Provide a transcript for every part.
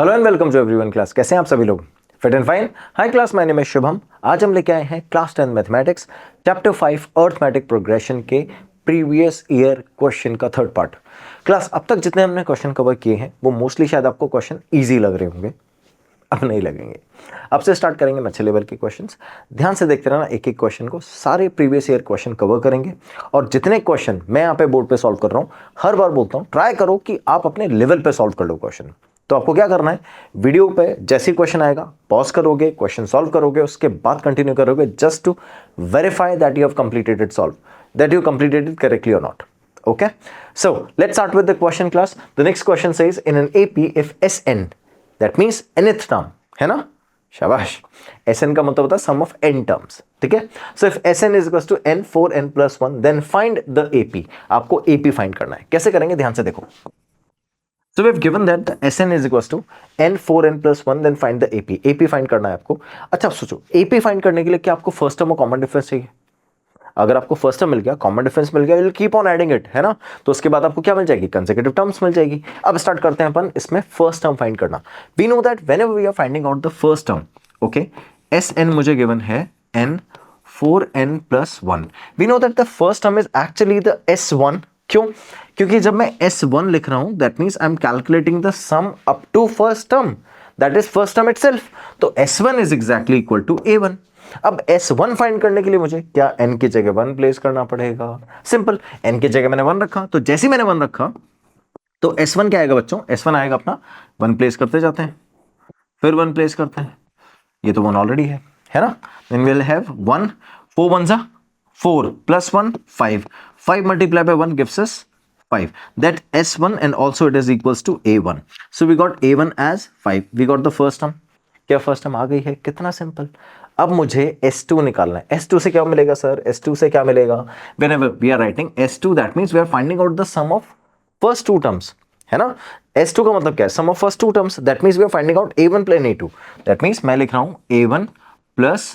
Hello and welcome to everyone class. कैसे हैं आप सभी लोग? Fit and fine. Hi class, my name is Shubham. आज हम लेके आए हैं class 10 mathematics chapter 5 arithmetic progression के प्रीवियस ईयर क्वेश्चन का थर्ड पार्ट। क्लास अब तक जितने हमने क्वेश्चन कवर किए हैं वो मोस्टली शायद आपको क्वेश्चन ईजी लग रहे होंगे, अब नहीं लगेंगे। अब से स्टार्ट करेंगे अच्छे लेवल के क्वेश्चंस। ध्यान से देखते रहना, एक एक क्वेश्चन को, सारे प्रीवियस ईयर क्वेश्चन कवर करेंगे। और जितने क्वेश्चन मैं यहाँ पे बोर्ड पे सॉल्व कर रहा हूँ, हर बार बोलता हूँ ट्राई करो कि आप अपने लेवल पे सॉल्व कर लो क्वेश्चन। तो आपको क्या करना है, वीडियो पे जैसे ही क्वेश्चन आएगा पॉज करोगे, क्वेश्चन सॉल्व करोगे, उसके बाद कंटिन्यू करोगे just to verify that you have completed it solve, that you completed it correctly और not. Okay, so let's start with the question class. The next question says in an AP if Sn, that means nth term, है ना? शाबाश। Sn का मतलब होता है sum of n terms, ठीक है? So if Sn is equals to n 4n plus 1, then find the AP. आपको AP find करना है। कैसे करेंगे, ध्यान से देखो। So we have given that the Sn is equals to n 4n plus 1, then find the AP. AP find करना है आपको। अच्छा सोचो, AP find करने के लिए क्या आपको फर्स्ट टर्म और कॉमन डिफरेंस चाहिए? अगर आपको फर्स्ट टर्म मिल गया, कॉमन डिफरेंस मिल गया, you will keep on adding it, है ना? तो उसके बाद आपको क्या मिल जाएगी? कंसेक्यूटिव टर्म्स मिल जाएगी। अब स्टार्ट करते हैं अपन इसमें फर्स्ट टर्म फाइंड करना। We know that whenever we are finding out the first term, okay, Sn मुझे गिवन है n 4n plus 1। We know that the first term is actually the S1। क्यों? क्योंकि जब मैं S1 लिख रहा हूं that means I am calculating the sum up to first term, that is first term itself. तो S1 is exactly equal to A1। अब S1 find करने के लिए मुझे क्या n की जगह 1 प्लेस करना पड़ेगा? सिंपल, n की जगह मैंने 1 रखा, तो जैसे ही मैंने 1 रखा तो S1 क्या आएगा बच्चों? S1 आएगा अपना 1 प्लेस करते जाते हैं, फिर 1 प्लेस करते हैं, ये तो 1 ऑलरेडी है ना? Then we will have 1 4 1 4 plus 1 5 5 multiply by 1 gives us 5, that S1 and also it is equals to A1. So we got A1 as 5. We got the first term. क्या फर्स्ट टर्म आ गई है? कितना simple. अब मुझे S2 निकालना है। S2 से क्या मिलेगा सर? S2 से क्या मिलेगा? Whenever we are writing S2, that means we are finding out the sum of first two terms, है ना? S2 का मतलब क्या है? Sum of first two terms. That means we are finding out A1 plus A2. That means मैं लिख रहा हूं A1 plus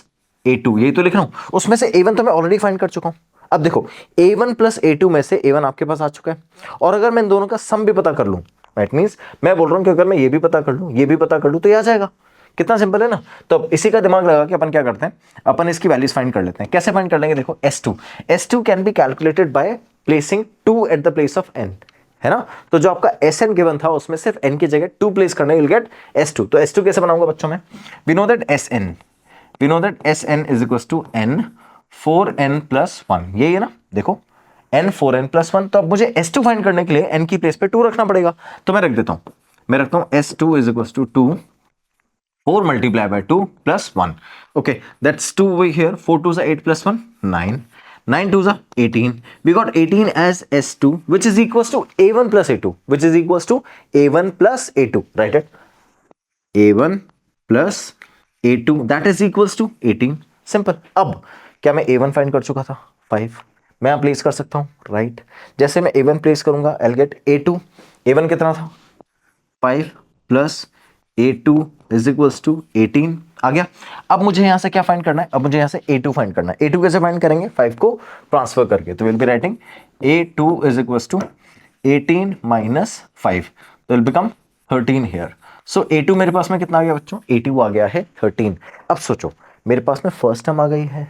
A2, यही तो लिख रहा हूं। उसमें से A1 तो मैं ऑलरेडी फाइंड कर चुका हूं। अब देखो, A1 प्लस A2 में से A1 आपके पास आ चुका है, और अगर मैं इन दोनों का सम भी पता कर लूं, दैट मींस मैं बोल रहा हूं कि अगर मैं ये भी पता कर लूं, ये भी पता कर लूं, तो ये आ जाएगा। कितना सिंपल है ना? तो अब इसी का दिमाग लगा के अपन क्या करते हैं, अपन इसकी वैल्यूज फाइंड कर लेते हैं। कैसे फाइंड कर लेंगे? देखो, S2 can be calculated by placing 2 at the place of n, है ना? तो जो आपका Sn गिवन था उसमें सिर्फ n की जगह 2 प्लेस करना, यू विल गेट S2। तो S2 कैसे बनाऊंगा बच्चों में? We know that Sn is equals to n 4n plus 1, यही है ना? देखो, n 4n plus 1। तो अब मुझे S2 फाइंड करने के लिए n की प्लेस पे 2 रखना पड़ेगा, तो मैं रख देता हूं, मैं रखता हूं S2 is equals to 2 4 multiplied by 2 plus 1. Okay, that's 2 over here. 4 2s are 8 plus 1, 9. 9 2s are 18. We got 18 as S2, which is equals to A1 plus A2, which is equals to A1 plus A2. Write it. A1 plus A2, that is equals to 18. Simple. अब क्या मैं A1 find कर चुका था? 5 मैं यहाँ place कर सकता हूँ, राइट? जैसे मैं A1 प्लेस करूंगा, I'll get A2. A1 कितना था? 5 plus A2 is equals to 18 आ गया। अब मुझे यहां से क्या फाइंड करना है? अब मुझे यहां से A2 फाइंड करना है। A2 कैसे फाइंड करेंगे? 5 को ट्रांसफर करके। तो will be writing A2 is equals to 18 minus 5, तो will become 13 here. So A2 मेरे पास में कितना आ गया बच्चों? A2 आ गया है 13। अब सोचो, मेरे पास में फर्स्ट टर्म आ गई है,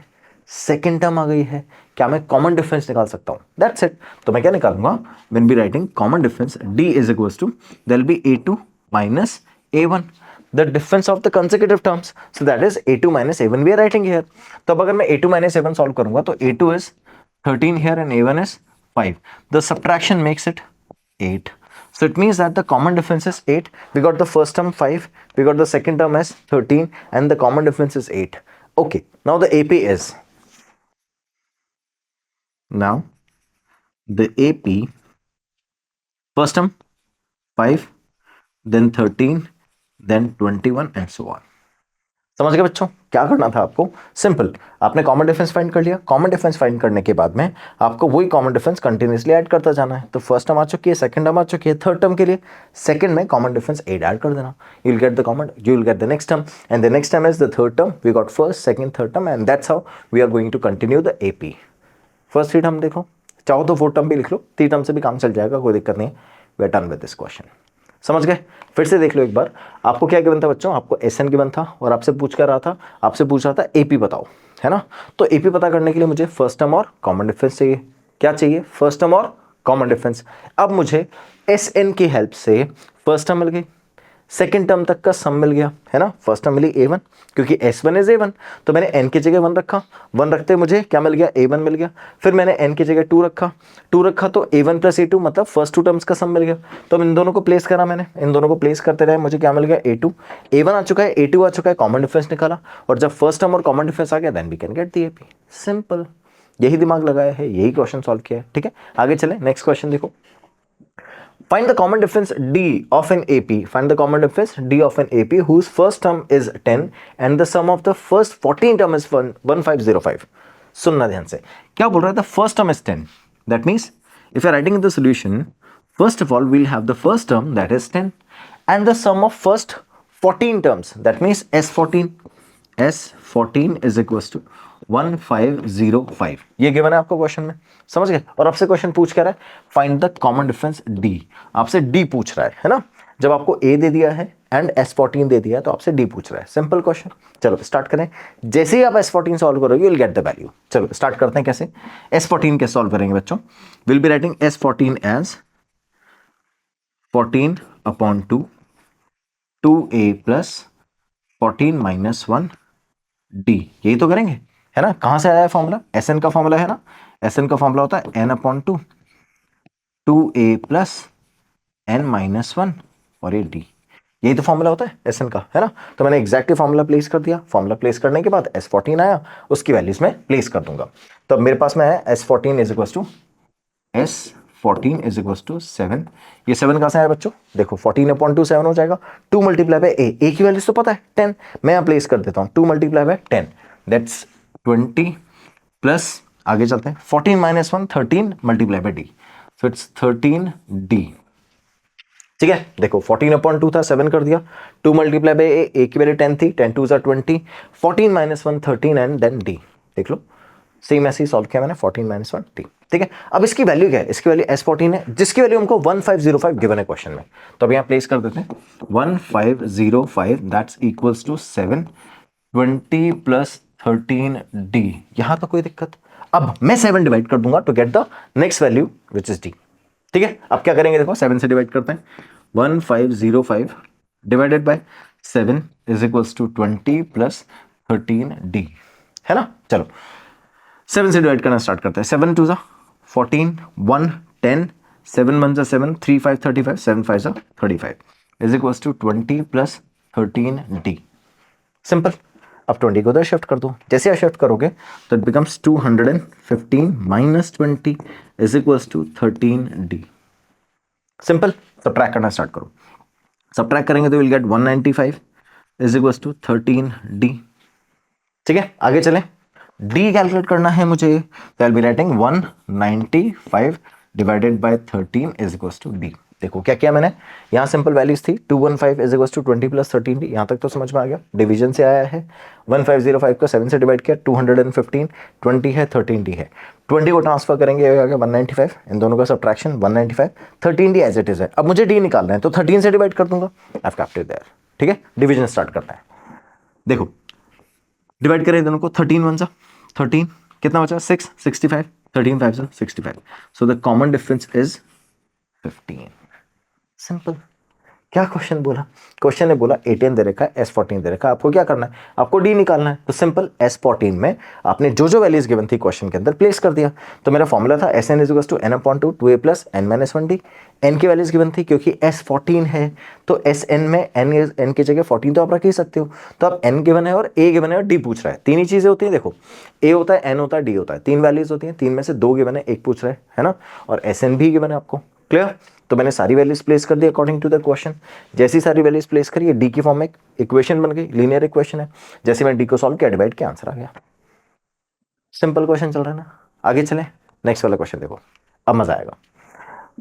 सेकेंड टर्म आ गई है, क्या मैं कॉमन डिफरेंस निकाल सकता हूं? That's it. तो मैं क्या निकालूंगा? Will be writing common difference D is equals to there will be A2 minus A1, the difference of the consecutive terms, so that is A2 minus A1 we are writing here. तो अब अगर मैं A2 minus A1 solve करूंगा तो A2 is 13 here and A1 is 5. The subtraction makes it 8. So it means that the common difference is 8. We got the first term 5, we got the second term as 13, and the common difference is 8. Okay, now the AP is, now the AP, first term 5, then 13, then 21 and so on. समझ गए बच्चों? क्या करना था आपको? Simple, आपने common difference find कर लिया। कॉमन डिफरेंस फाइंड करने के बाद में आपको वही कॉमन डिफरेंस कंटिन्यूअसली ऐड करता जाना है। तो फर्स्ट टर्म आ चुकी है, सेकंड टर्म आ चुकी है, थर्ड टर्म के लिए सेकंड में कॉमन डिफरेंस 8 ऐड कर देना, you will get the common, you will get the next term, and the next term is the third term. We got first, second, third term, and that's how we are going to continue the AP. First 3 term देखो, चाहो तो 4 term भी लिख लो, 3 term से भी काम चल जाएगा, कोई दिक्कत नहीं है। We are done with this question. समझ गए? फिर से देख लो एक बार, आपको क्या गिवन था बच्चों? आपको एसएन गिवन था और आपसे पूछ रहा था एपी बताओ, है ना? तो एपी पता करने के लिए मुझे फर्स्ट टर्म और कॉमन डिफरेंस चाहिए। क्या चाहिए? फर्स्ट टर्म और कॉमन डिफरेंस। अब मुझे एस एन की हेल्प से फर्स्ट टर्म मिल गई, सेकेंड टर्म तक का सम मिल गया, है ना? फर्स्ट टर्म मिली ए वन, क्योंकि S one is a one, तो मैंने एन की जगह वन रखा, वन रखते मुझे क्या मिल गया? ए वन मिल गया। फिर मैंने एन की जगह टू रखा तो ए वन प्लस ए टू मतलब फर्स्ट टू टर्म्स का सम मिल गया। तो इन दोनों को प्लेस करा मैंने, इन दोनों को प्लेस करते रहे, मुझे क्या मिल गया? ए टू, ए वन आ चुका है, ए टू आ चुका है, कॉमन डिफरेंस निकाला, और जब फर्स्ट टर्म और कॉमन डिफरेंस आ गया then we can get the AP. Simple, यही दिमाग लगाया है, यही क्वेश्चन सॉल्व किया है। ठीक है, आगे चले, नेक्स्ट क्वेश्चन देखो। Find the common difference D of an AP. Find the common difference D of an AP whose first term is 10 and the sum of the first 14 term is 1505. सुनना ध्यान से, क्या बोल रहा है? The first term is 10. That means if you are writing in the solution, first of all we'll have the first term that is 10 and the sum of first 14 terms, that means S14. S14 is equals to 1505। ये given है आपको question में, समझ गए? और आपसे question पूछ क्या रहा है? Find the common difference D. आपसे डी पूछ रहा है ना? जब आपको ए दे दिया है एंड S14 दे दिया है तो आपसे डी पूछ रहा है। Simple question. चलो स्टार्ट करें। जैसे ही आप S14 सॉल्व करोगे you will get the value. चलो स्टार्ट करते हैं। कैसे S14 कैसे सॉल्व करेंगे बच्चों? Will be writing S14 as 14 upon 2 2a plus 14 minus 1 D. यही तो करेंगे, है ना? कहां से आया है फॉर्मूला? एस एन का फॉर्मूला है ना? एस एन का फॉर्मूला होता है N upon 2 2a plus N minus 1 और ये डी। यही तो फॉर्मूला होता है एस एन का, है ना? तो मैंने एग्जैक्टली फॉर्मूला प्लेस कर दिया। फॉर्मूला प्लेस करने के बाद S14 आया, उसकी वैल्यूज में प्लेस कर दूंगा। तो अब मेरे पास में है S14 इज इक्वल टू 7। ये 7 कहां से आया बच्चों? देखो 14 अपॉन 2 7 हो जाएगा। 2 मल्टीप्लाई बाय ए की वैल्यूज तो पता है 10, मैं यहां प्लेस कर देता हूं 2 मल्टीप्लाई बाय 10 दैट्स 20 प्लस आगे चलते हैं 14 minus 1 13 multiply by D, so it's 13 D. ठीक है, देखो 14 अपॉन 2 था, 7 कर दिया, 2 मल्टीप्लाई बाय ए की वैल्यू 10 थी, 10 2 ज़ा 20, 14 माइनस 1 13 एंड देन डी। देख लो सेम ऐसे ही सॉल्व किया मैंने, 14 माइनस 1 डी। ठीक है, अब इसकी वैल्यू क्या है? इसकी वैल्यू S14 है, जिसकी वैल्यू हमको 1505 गिवन है क्वेश्चन में। तो अब यहां प्लेस कर देते हैं 1505 that's equals to 7 20 plus 13 D. यहां तो कोई दिक्कत? अब मैं 7 डिवाइड कर दूंगा to get the next value which is D. ठीक है, अब क्या करेंगे? देखो 7 से डिवाइड करते हैं। 1505 divided by 7 is equals to 20 plus 13 D, है ना? चलो 7 से डिवाइड करना स्टार्ट करते हैं। 7 2 ज़ा 14 1 10 7 1 ज़ा 7 3 5 35 7 5 ज़ा 35 is equals to 20 plus 13 D. Simple. अब 20 को उधर शिफ्ट कर दो। जैसे आप शिफ्ट करोगे तो it becomes 215 minus 20 is equals to 13 D. Simple. Subtract करना स्टार्ट करो। सब्ट्रैक्ट करेंगे तो will get 195 is equals to 13 D. ठीक है, आगे चलें। डी कैलकुलेट करना है मुझे, तो I will be writing 195 divided by 13 is equals to D. देखो क्या किया मैंने, यहाँ सिंपल वैल्यूज थी 215 is equals to 20 plus 13 D. यहाँ तक तो समझ में आ गया, डिवीजन से आया है। 1505 को 7 से डिवाइड किया, 215 20 है 13 डी है। 20 को ट्रांसफर करेंगे आ गया 195, इन दोनों का subtraction 195, 13 D as it is है। अब मुझे डी निकालना है तो 13 से डिवाइड कर दूंगा। I have kept it there. ठीक है, डिवीजन स्टार्ट करना है। देखो डिवाइड करें दोनों को, 13 1 सा 13, कितना बचा 6 65, 13 5 सा 65, so the common difference is 15। Simple. क्या क्वेश्चन बोला? क्वेश्चन ने बोला A10 दे रखा है, S14 दे रखा है, आपको क्या करना है? आपको D निकालना है। तो सिंपल S14 में आपने जो जो वैल्यूज गिवन थी क्वेश्चन के अंदर प्लेस कर दिया। तो मेरा फॉर्मूला था SN is equals to N upon 2 2A plus N minus 1D। N की वैल्यूज गिवन थी क्योंकि S14 है तो SN में N की जगह 14 तो आप रख ही सकते हो। तो अब N गिवन है और A गिवन है और D पूछ रहा है। तीन ही चीजें होती हैं, देखो A होता है, N होता है, D होता है, तीन वैल्यूज होती हैं, तीन में से दो गिवन है, एक पूछ रहा है ना? और SN भी गिवन है आपको। क्लियर? तो मैंने सारी वैल्यूज प्लेस कर दी अकॉर्डिंग टू द क्वेश्चन। जैसी सारी वैल्यूज प्लेस करी, डी की फॉर्म में इक्वेशन बन गई, लीनियर इक्वेशन है। जैसे मैंने डी को सॉल्व किया, डिवाइड किया, आंसर आ गया। सिंपल क्वेश्चन चल रहा है ना? आगे चलें, नेक्स्ट वाला क्वेश्चन देखो, अब मजा आएगा।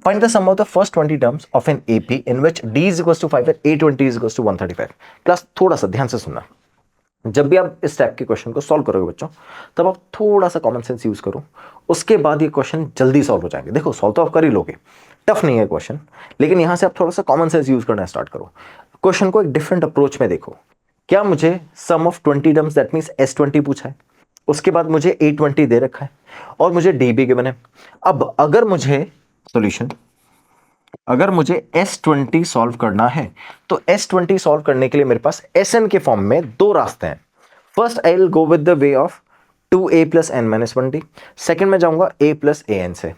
Find the sum of the first 20 terms of an AP in which D is equals to 5 and A20 is equals to 135। Class थोड़ा सा ध्यान से सुनना। जब भी आप इस टाइप के क्वेश्चन को सॉल्व करोगे बच्चों, तब आप थोड़ा सा कॉमन सेंस यूज करो, उसके बाद ये क्वेश्चन जल्दी सॉल्व हो जाएंगे। देखो सॉल्व तो आप कर ही लोगे, टफ नहीं है क्वेश्चन, लेकिन यहां से आप थोड़ा सा कॉमन सेंस यूज करना स्टार्ट करो। क्वेश्चन को एक डिफरेंट अप्रोच में देखो। क्या मुझे sum of 20 terms that means S20 पूछा है, उसके बाद मुझे A20 दे रखा है और मुझे D भी गिवन है। अब अगर मुझे सॉल्यूशन, अगर मुझे S20 सॉल्व करना है तो S20 सॉल्व करने के लिए मेरे पास Sn के फॉर्म में दो रास्ते हैं। First I will go with the way of 2a plus n minus 1t, second में जाऊंगा a प्लस an से,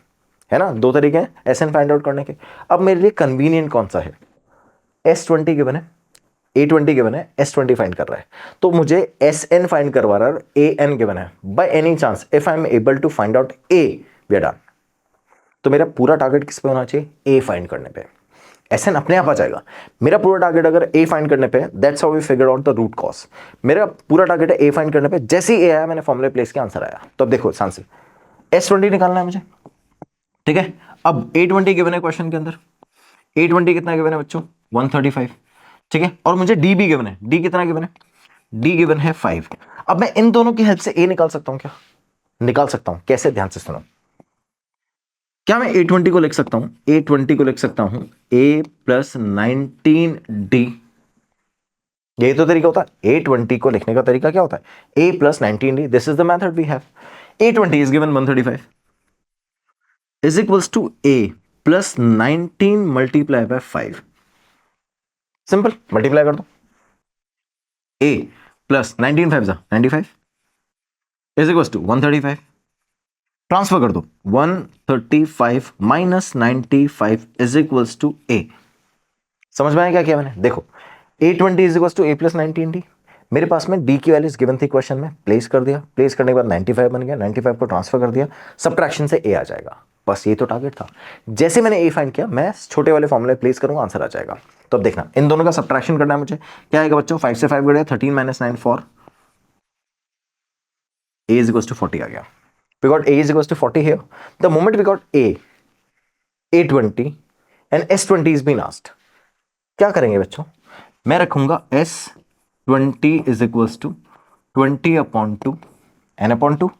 है ना। दो तरीके हैं Sn फाइंड आउट करने के। अब मेरे लिए कन्वीनियंट कौन सा है? S20 गिवन है, A20 गिवन है, S20 फाइंड कर रहा है, तो मुझे Sn फाइंड करवा रहा है, an गिवन है। By any chance if I am able to find out a, we are done. तो मेरा पूरा टारगेट किस पे होना चाहिए? ए फाइंड करने पे। Sn अपने आप आ जाएगा। मेरा पूरा टारगेट अगर ए फाइंड करने पे, that's how we figure out the root cause. मेरा पूरा टारगेट है ए फाइंड करने पे, जैसे ही ए आया मैंने फॉर्मूले प्लेस किया, आंसर आया। तो अब देखो आंसर S20 निकालना है मुझे, ठीक है। अब A20 गिवन है क्वेश्चन के अंदर, A20 कितना गिवन है बच्चों? 135, ठीक है। और मुझे D भी गिवन है, D कितना गिवन है? D गिवन है 5। अब मैं इन दोनों की हेल्प से A निकाल सकता हूं क्या? निकाल सकता हूं। कैसे? ध्यान से सुनो। क्या मैं A20 को लिख सकता हूं? A20 को लिख सकता हूं A प्लस 19D। यही तो तरीका होता है। A20 को लिखने का तरीका क्या होता है? A plus 19D। This is the method we have. A20 is given 135 is equals to A plus 19 multiply by 5। Simple, multiply कर दो। A plus 19 5 95 is equals to 135। Transfer कर दो, 135 minus 95 is equals to A। समझ में आया क्या किया मैंने? देखो A20 is equals to A plus 19D। मेरे पास में D की वैल्यूज गिवन थी क्वेश्चन में, प्लेस कर दिया। प्लेस करने के बाद 95 बन गया, 95 को ट्रांसफर कर दिया, सबट्रैक्शन से A आ जाएगा। बस ये तो टारगेट था। जैसे मैंने A फाइंड किया, मैं छोटे वाले फॉर्मूले प्लेस करूंगा, आंसर आ जाएगा। तो अब देखना, इन दोनों का सबट्रैक्शन करना है मुझे। क्या आएगा बच्चों? 5 से 5 गया, 13 minus 9 4, A is equals to 40 आ गया। We got A is equals to 40 here. The moment we got A20 and S20 is being asked, क्या करेंगे बच्चों? मैं रखूंगा S20 is equals to 20 upon 2 n upon 2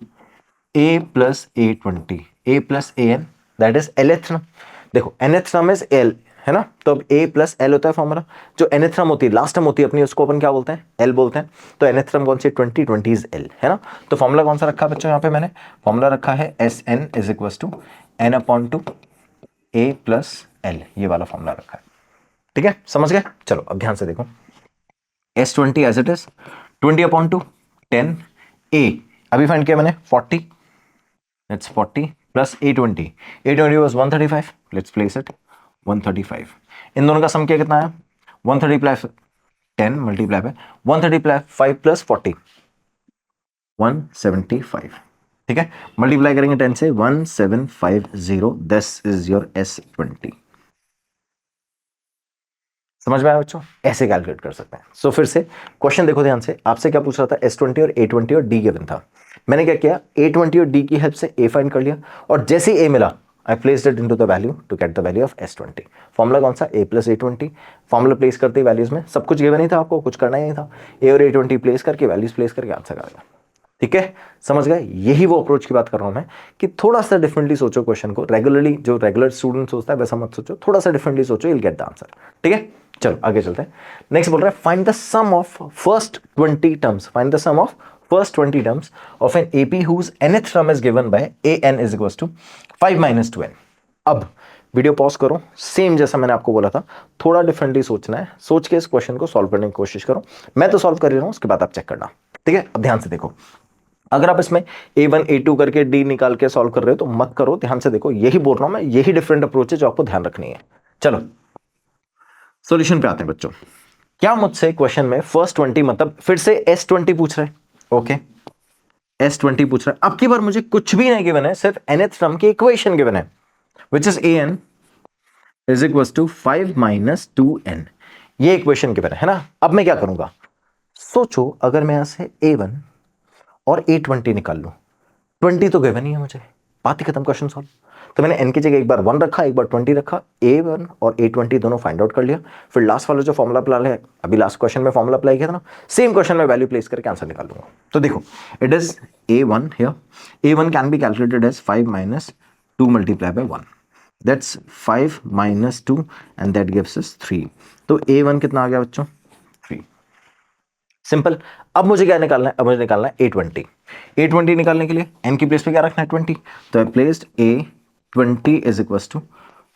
A plus A20, A plus AN, that is nth term। देखो nth term is L, है ना। तो अब A प्लस L होता है फॉर्मूला। जो nth term होती है, लास्ट टर्म होती है अपनी, उसको अपन क्या बोलते हैं? L बोलते हैं। तो nth term कौन सी? 20, 20 इज L, है ना। तो फॉर्मूला कौन सा रखा है बच्चों? यहाँ पे मैंने फॉर्मूला रखा है Sn is equals to n upon 2 A plus L, ये वाला फॉर्मूला रखा है, ठीक है। समझ गए? चलो अब ध्यान से देखो, S20 as it is 20 upon 2 10 A, अभी फाइंड किया मैंने 40, that's 40 plus A20, A20 was 135, let's place it 135। इन दोनों का सम किया कितना है? 130 plus 10 multiply by 130 plus 5 plus 40 175, ठीक है। मल्टीप्लाई करेंगे 10 से, 1750, दिस इज योर S20। समझ में आया बच्चों? ऐसे कैलकुलेट कर सकते हैं। सो फिर से क्वेश्चन देखो ध्यान से। आपसे क्या पूछ रहा था? S20 और A20 और D गिवन था। मैंने क्या किया? A20 और D की हेल्प से A फाइंड कर लिया, और जैसे ही A मिला I placed it into the value to get the value of S20। Formula कौन सा? A plus A20। Formula place करते ही वैल्यूज में सब कुछ गिवन ही था, आपको कुछ करना ही नहीं था। A और A20 प्लेस करके, वैल्यूज प्लेस करके आंसर आ गया, ठीक है। समझ गए? यही वो अप्रोच की बात कर रहा हूं मैं, कि थोड़ा सा डिफरेंटली सोचो क्वेश्चन को। रेगुलरली जो रेगुलर स्टूडेंट सोचता है वैसा मत सोचो, थोड़ा सा डिफरेंटली सोचो, you'll get the आंसर, ठीक है। चलो आगे चलते हैं। नेक्स्ट बोल रहा है find the sum of first 20 terms, find the sum of first 20 terms of an AP whose nth term is given by AN is equals to 5 minus 2n। अब वीडियो पॉज करो, सेम जैसा मैंने आपको बोला था, थोड़ा डिफरेंटली सोचना है। सोच के इस क्वेश्चन को सॉल्व करने की कोशिश करो। मैं तो सॉल्व कर रहा हूं, उसके बाद आप चेक करना, ठीक है। अब ध्यान से देखो, अगर आप इसमें A1 A2 करके D निकाल के सॉल्व कर रहे हो तो मत करो। ध्यान से देखो, यही बोल रहा हूं मैं, यही डिफरेंट अप्रोच है जो आपको ध्यान रखनी है। चलो सॉल्यूशन पे आते हैं बच्चों। क्या मुझसे क्वेश्चन में फर्स्ट 20 मतलब फिर से S20 पूछ रहे हैं? ओके, S20 पूछ रहा है। अब की बार मुझे कुछ भी नहीं गिवन है, सिर्फ nth टर्म की इक्वेशन गिवन है, which is AN is equals to 5 minus 2n। ये इक्वेशन गिवन है ना। अब मैं क्या करूंगा? सोचो, अगर मैं यहां से A1 और A20 निकाल लूं, 20 तो गिवन ही है मुझे, बात ही खत्म, क्वेश्चन सॉल्व। तो मैंने n की जगह एक बार 1 रखा, एक बार 20 रखा, A1 और A20 दोनों फाइंड आउट कर लिया। फिर लास्ट वाला जो फॉर्मुला अप्लाई है, अभी लास्ट क्वेश्चन में फॉर्मुला अप्लाई किया था ना, सेम क्वेश्चन में वैल्यू प्लेस करके आंसर निकाल लूंगा। तो देखो, it is A1 here. A1 can be calculated as 5 minus 2 multiply by 1, that's 5 minus 2 and that gives us 3। तो A1 कितना आ गया बच्चों? 3। सिंपल। अब मुझे क्या निकालना है? अब मुझे निकालना है A20। A20 निकालने के लिए n की प्लेस पे क्या रखना है? 20। तो I placed A20 is equal to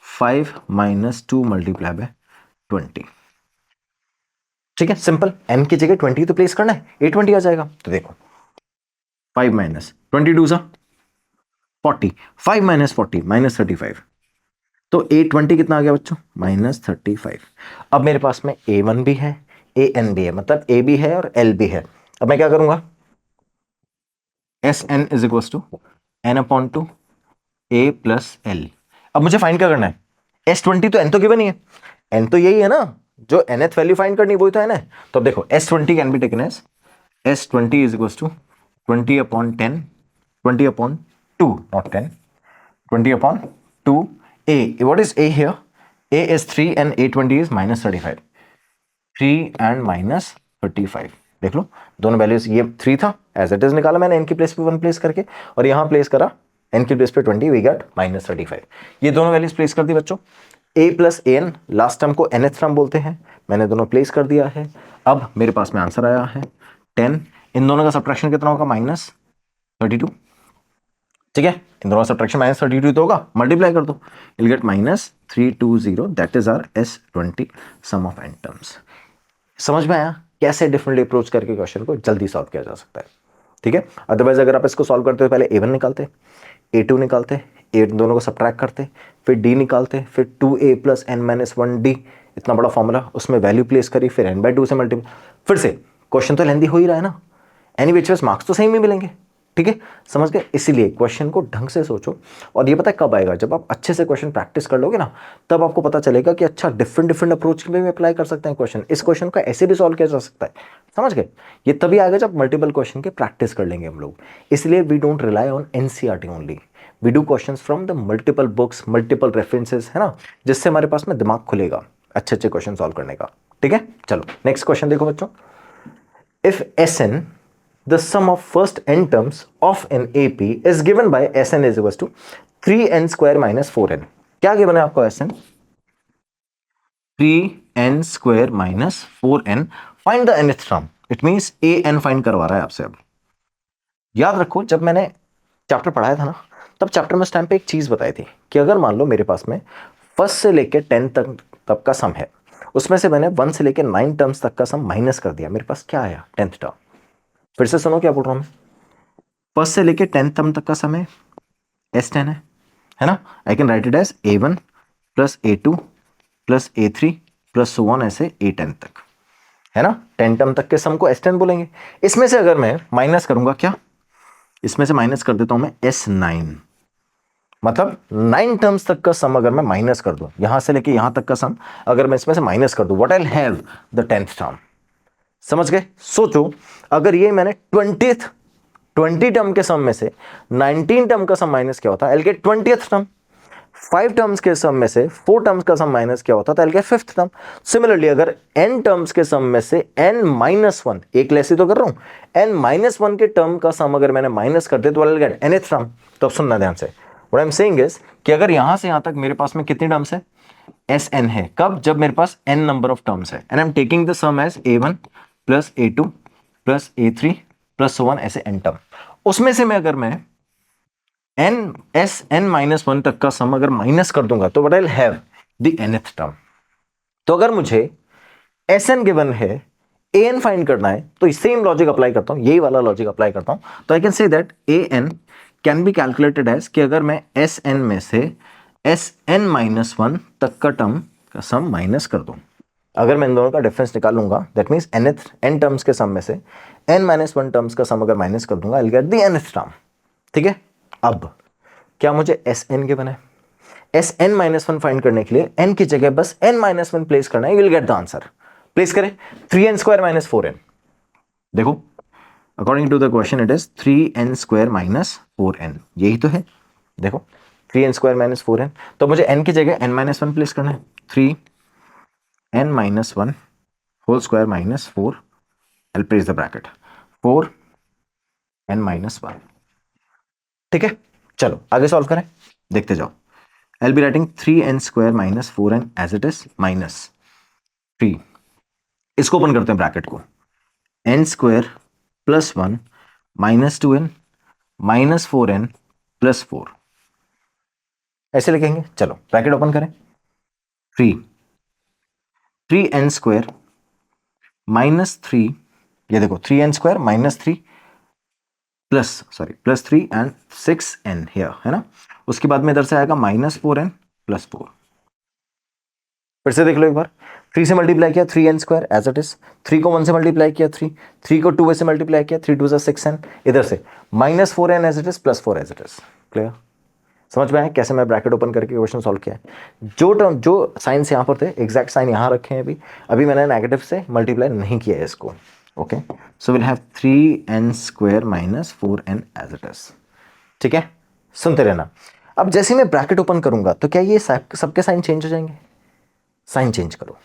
5 minus 2 multiply by 20। ठीक है, सिंपल। n की जगह 20 तो प्लेस करना है, A20 आ जाएगा। तो देखो 5 माइनस 22 सा 40, 5 माइनस 40 माइनस 35। तो A20 कितना आ गया बच्चों? माइनस 35। अब मेरे पास में A1 भी है, AN भी है, मतलब A भी है और L भी है। अब मैं क्या करूंगा? SN is equal to N upon two A plus L। अब मुझे फाइंड क्या करना है? S20 तो N तो गिवन ही है, N तो यही है ना, जो nth वैल्यू फाइंड करनी वही तो है ना। तो अब देखो S20 can be taken as S20 is equal to 20 upon 10, 20 upon 2, not 10, 20 upon 2 A. What is A here? A is 3 and A20 is minus 35. 3 and minus 35। देख लो दोनों वैल्यूज, ये 3 था एज इट इज निकाला मैंने n की place पे 1 place करके, और यहां प्लेस करा n की प्लेस पे 20, वी गेट माइनस 35। ये दोनों वैल्यूज प्लेस कर दी बच्चों। A plus N last term को nth टर्म बोलते हैं, मैंने दोनों प्लेस कर दिया है। अब मेरे पास में आंसर आया है 10। इन दोनों का सब्ट्रैक्शन कितना होगा? माइनस 32। ठीक है, इन दोनों सब्ट्रैक्शन माइनस 32 तो होगा, मल्टीप्लाई कर दो, will get minus 320। That is our S20 sum of n terms. समझ में आया कैसे डिफरेंटली अप्रोच करके क्वेश्चन को जल्दी सॉल्व किया जा सकता है? ठीक है, अदरवाइज अगर आप इसको सॉल्व करते हो, पहले A1 निकालते, A2 निकालते, A दोनों को सब्ट्रैक्ट करते, फिर D निकालते, फिर 2A plus n minus 1D, इतना बड़ा फॉर्मूला, उसमें वैल्यू प्लेस करी, फिर n/2 से मल्टीप्लाई, फिर से क्वेश्चन तो लेंदी हो ही रहा है ना, एनी विच वेज मार्क्स तो सेम ही मिलेंगे। ठीक है, समझ गए? इसीलिए क्वेश्चन को ढंग से सोचो, और ये पता है कब आएगा? जब आप अच्छे से क्वेश्चन प्रैक्टिस कर लोगे ना, तब आपको पता चलेगा कि अच्छा डिफरेंट डिफरेंट अप्रोच में भी अप्लाई कर सकते हैं क्वेश्चन, इस क्वेश्चन को ऐसे भी सॉल्व किया जा सकता है। समझ गए? ये तभी आएगा जब मल्टीपल क्वेश्चन के प्रैक्टिस कर लेंगे हम लोग। इसलिए we don't rely on NCERT only, we do question from the multiple books, multiple references, है ना, जिससे हमारे पास में दिमाग खुलेगा अच्छे अच्छे क्वेश्चन सॉल्व करने का। ठीक है, चलो नेक्स्ट क्वेश्चन देखो बच्चों। If Sn, the sum of first n terms of an AP is given by Sn is equals to 3n square minus 4n। क्या गिवन है आपको? Sn 3n square minus 4n। Find the nth term. It means an find करवा रहा है आपसे। अब याद रखो, जब मैंने चैप्टर पढ़ाया था ना, तब चैप्टर में उस टाइम पे एक चीज बताई थी कि अगर मान लो मेरे पास में फर्स्ट से लेके 10 तक का सम है, उसमें से मैंने 1 से लेके 9 टर्म्स तक का सम माइनस कर दिया, मेरे पास क्या आया? 10th term. फिर से सुनो क्या बोल रहा हूं मैं। फर्स्ट से लेके 10th टर्म तक का समय S10 है ना। I can write it as A1 plus A2 plus A3 plus so on, ऐसे A10 तक, है ना। 10 टर्म तक के सम को S10 बोलेंगे। इसमें से अगर मैं माइनस करूंगा, क्या इसमें से माइनस कर देता हूं मैं S9, मतलब 9 टर्म्स तक का सम अगर मैं माइनस कर दूं, यहां से लेके यहां तक का सम अगर मैं इसमें से माइनस कर दूं, what I have? The 10th term. समझ गए? सोचो, अगर ये मैंने 20 टर्म के सम में से 19 टर्म का सम माइनस किया होता, I get 20th term. 5 terms के सम में से 4 टर्म्स का सम माइनस किया होता, तो I get 5th term. Similarly अगर n टर्म्स के सम में से n माइनस 1, एक लेस ही तो कर रहा हूं, n माइनस 1 के टर्म का सम अगर मैंने माइनस कर दिया, तो आई गेट nth टर्म। तो अब सुनना ध्यान से, what I am saying is कि अगर यहां से यहां तक मेरे पास में कितनी टर्म्स है? Sn है। कब? जब मेरे पास n नंबर ऑफ टर्म्स है, and I am taking the sum as A1 plus A2 plus A3 plus so on, ऐसे n टर्म। उसमें से मैं अगर मैं n माइनस 1 तक का सम अगर माइनस कर दूंगा, तो what I will have? The nth term. तो अगर मुझे Sn गिवन है, An फाइंड करना है, तो सेम लॉजिक अप्लाई करता हूं, यही वाला लॉजिक अप्लाई करता हूं। तो I can say that An can be calculated as कि अगर मैं Sn में से Sn माइनस 1 तक का टर्म का सम माइनस कर दूं, अगर मैं इन दोनों का डिफरेंस निकालूंगा, दैट मींस n टर्म्स के सम में से n माइनस 1 टर्म्स का सम अगर माइनस कर दूंगा, I will get the nth term. ठीक है, अब क्या मुझे Sn गिवन है? Sn माइनस 1 फाइंड करने के लिए n की जगह बस n माइनस 1 प्लेस करना है, will get the answer. Place करें 3n स्क्वायर माइनस 4n। देखो, according to the question it is 3n square minus 4n, यही तो है। देखो 3n स्क्वायर माइनस 4n, तो मुझे n की जगह n माइनस 1 प्लेस करना है, 3n minus 1 whole square minus 4, I place the bracket 4n minus 1। ठीक है, चलो आगे सॉल्व करें, देखते जाओ। I'll be writing 3n² minus 4n as it is minus 3. इसको ओपन करते हैं ब्रैकेट को, n² plus 1 minus 2n minus 4n plus 4, ऐसे लिखेंगे। चलो ब्रैकेट ओपन करें, 3n² माइनस 3, ये देखो 3n² minus 3 plus 3 and 6n here, है ना। उसके बाद में इधर से आएगा माइनस 4n प्लस 4। फिर से देख लो एक बार, 3 से मल्टीप्लाई किया 3n² एज इट इज, 3 को 1 से मल्टीप्लाई किया 3 को 2 से मल्टीप्लाई किया 3 2 6n, इधर से minus 4n as it is plus 4 as it is. Clear? समझ में आया कैसे मैं ब्रैकेट ओपन करके क्वेश्चन सॉल्व किया है। जो साइंस यहाँ पर थे एग्जैक्ट साइन यहाँ रखे हैं। अभी मैंने नेगेटिव से मल्टीप्लाई नहीं किया है इसको। Okay, so will have 3n² minus 4n as it is. ठीक है, सुनते रहना। अब जैसे मैं ब्रैकेट ओपन करूंगा तो क्या ये सबके साइन चेंज हो जाएंगे? साइन चेंज करो।